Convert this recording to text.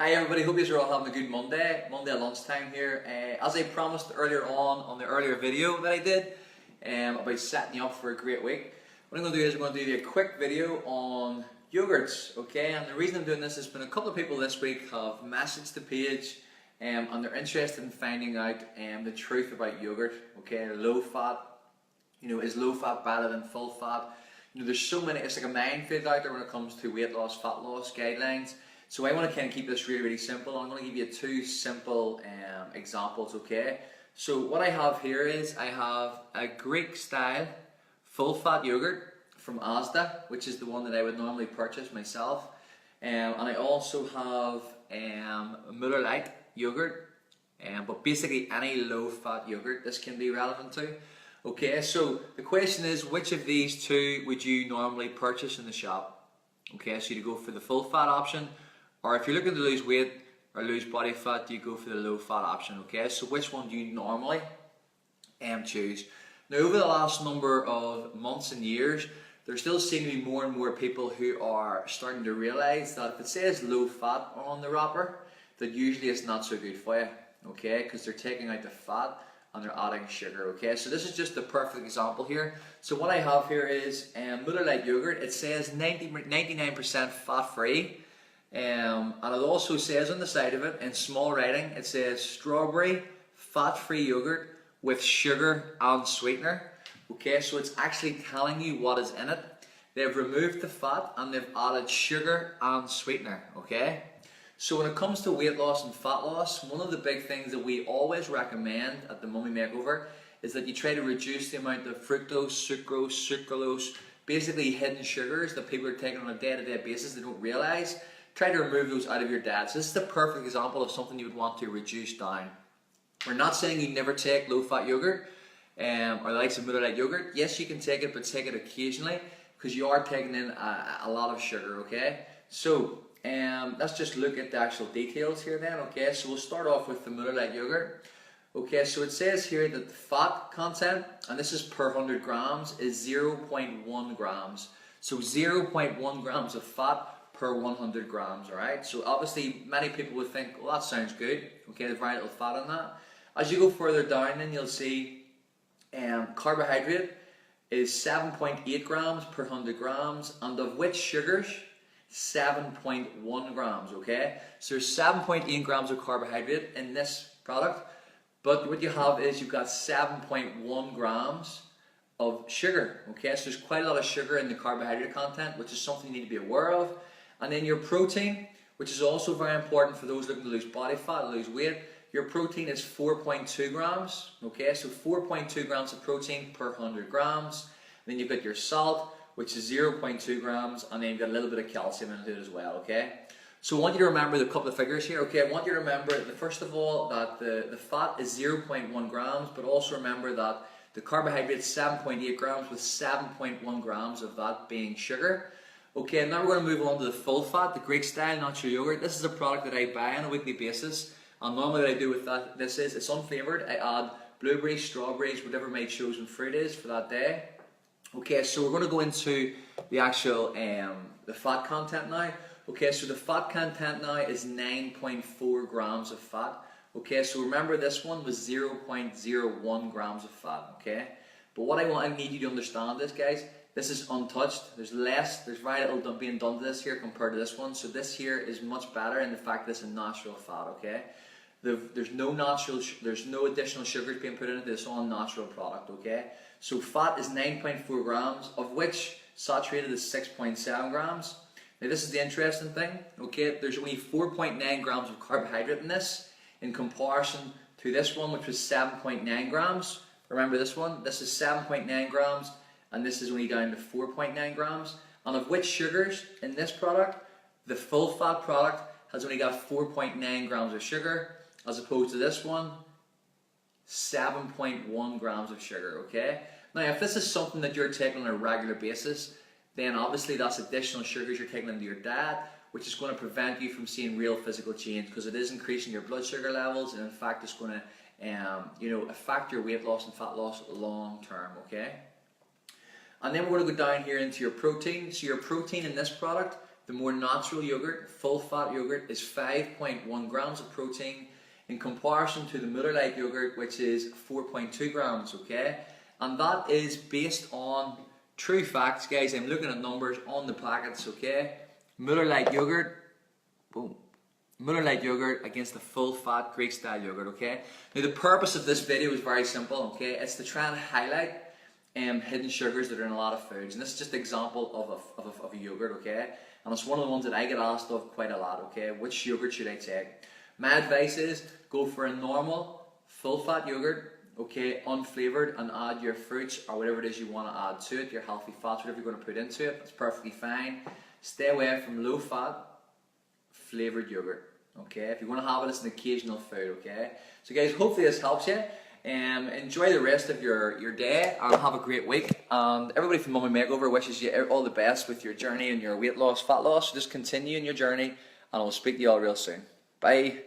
Hi everybody, hope you're all having a good Monday at lunchtime here. As I promised earlier on the earlier video that I did about setting you up for a great week, what I'm going to do is I'm going to do a quick video on yogurts, okay? And the reason I'm doing this is been a couple of people this week have messaged the page and they're interested in finding out the truth about yogurt, okay? Low fat, is low fat better than full fat? There's so many, it's like a minefield out there when it comes to weight loss, fat loss guidelines. So I want to kind of keep this really simple. I'm going to give you two simple examples, okay? So what I have here is I have a Greek style full fat yogurt from Asda, which is the one that I would normally purchase myself. And I also have Muller Light yogurt, but basically any low fat yogurt this can be relevant to. Okay, so the question is, which of these two would you normally purchase in the shop? Okay, so you go for the full fat option, or if you're looking to lose weight or lose body fat, you go for the low fat option, okay? So which one do you normally choose? Now over the last number of months and years, there still seem to be more and more people who are starting to realise that if it says low fat on the wrapper, that usually it's not so good for you, okay? Because they're taking out the fat and they're adding sugar, okay? So this is just the perfect example here. So what I have here is Muller Light yogurt. It says 99% fat free. And it also says on the side of it in small writing, it says strawberry fat-free yogurt with sugar and sweetener. Okay, so it's actually telling you what is in it. They've removed the fat and they've added sugar and sweetener. Okay, so when it comes to weight loss and fat loss, one of the big things that we always recommend at the Mummy Makeover is that you try to reduce the amount of fructose, sucrose, sucralose, basically hidden sugars that people are taking on a day-to-day basis they don't realize. Try to remove those out of your diet. So this is the perfect example of something you would want to reduce down. We're not saying you never take low-fat yogurt or the likes of Muller Light yogurt. Yes, you can take it, but take it occasionally because you are taking in a lot of sugar, okay? So let's just look at the actual details here then, okay? So we'll start off with the Muller Light yogurt. Okay, so it says here that the fat content, and this is per 100 grams, is 0.1 grams. So 0.1 grams of fat per 100 grams, alright? So obviously many people would think, well, that sounds good, okay, there's very little fat in that. As you go further down then you'll see carbohydrate is 7.8 grams per 100 grams, and of which sugars? 7.1 grams, okay? So there's 7.8 grams of carbohydrate in this product, but what you have is you've got 7.1 grams of sugar, okay? So there's quite a lot of sugar in the carbohydrate content, which is something you need to be aware of. And then your protein, which is also very important for those looking to lose body fat, lose weight, your protein is 4.2 grams, okay? So 4.2 grams of protein per 100 grams. And then you've got your salt, which is 0.2 grams, and then you've got a little bit of calcium in it as well, okay? So I want you to remember the couple of figures here, okay? I want you to remember, first of all, that the fat is 0.1 grams, but also remember that the carbohydrate is 7.8 grams, with 7.1 grams of that being sugar. Okay, now we're going to move on to the full fat, the Greek style natural yogurt. This is a product that I buy on a weekly basis, and normally what I do with this is it's unflavoured. I add blueberries, strawberries, whatever my chosen fruit is for that day. Okay, so we're going to go into the actual the fat content now. Okay, so the fat content now is 9.4 grams of fat. Okay, so remember this one was 0.01 grams of fat. Okay, but what I need you to understand is, guys, this is untouched. There's very little being done to this here compared to this one. So this here is much better in the fact that it's a natural fat, okay? There's no additional sugars being put in it. It's all a natural product, okay? So fat is 9.4 grams, of which saturated is 6.7 grams. Now this is the interesting thing, okay? There's only 4.9 grams of carbohydrate in this in comparison to this one, which was 7.9 grams. Remember this one? This is 7.9 grams. And this is only down to 4.9 grams. And of which sugars in this product, the full fat product has only got 4.9 grams of sugar, as opposed to this one, 7.1 grams of sugar, okay? Now, if this is something that you're taking on a regular basis, then obviously that's additional sugars you're taking into your diet, which is going to prevent you from seeing real physical change, because it is increasing your blood sugar levels, and in fact it's going to affect your weight loss and fat loss long term, okay? And then we're going to go down here into your protein. So your protein in this product, The more natural yogurt, full fat yogurt, is 5.1 grams of protein in comparison to the Muller Light yogurt, which is 4.2 grams, okay? And that is based on true facts, guys. I'm looking at numbers on the packets, okay? Muller Light yogurt, boom. Muller Light yogurt against the full fat Greek style yogurt, okay? Now the purpose of this video is very simple, okay? It's to try and highlight hidden sugars that are in a lot of foods. And this is just an example of a yogurt, okay? And it's one of the ones that I get asked of quite a lot, okay? Which yogurt should I take? My advice is go for a normal full fat yogurt, okay, unflavoured, and add your fruits or whatever it is you want to add to it, your healthy fats, whatever you're going to put into it. That's perfectly fine. Stay away from low fat flavoured yogurt, okay? If you want to have it, it's an occasional food, okay? So guys, hopefully this helps you. Enjoy the rest of your day and have a great week. And everybody from Mummy Makeover wishes you all the best with your journey and your weight loss, fat loss. So just continue in your journey, and I'll speak to you all real soon. Bye.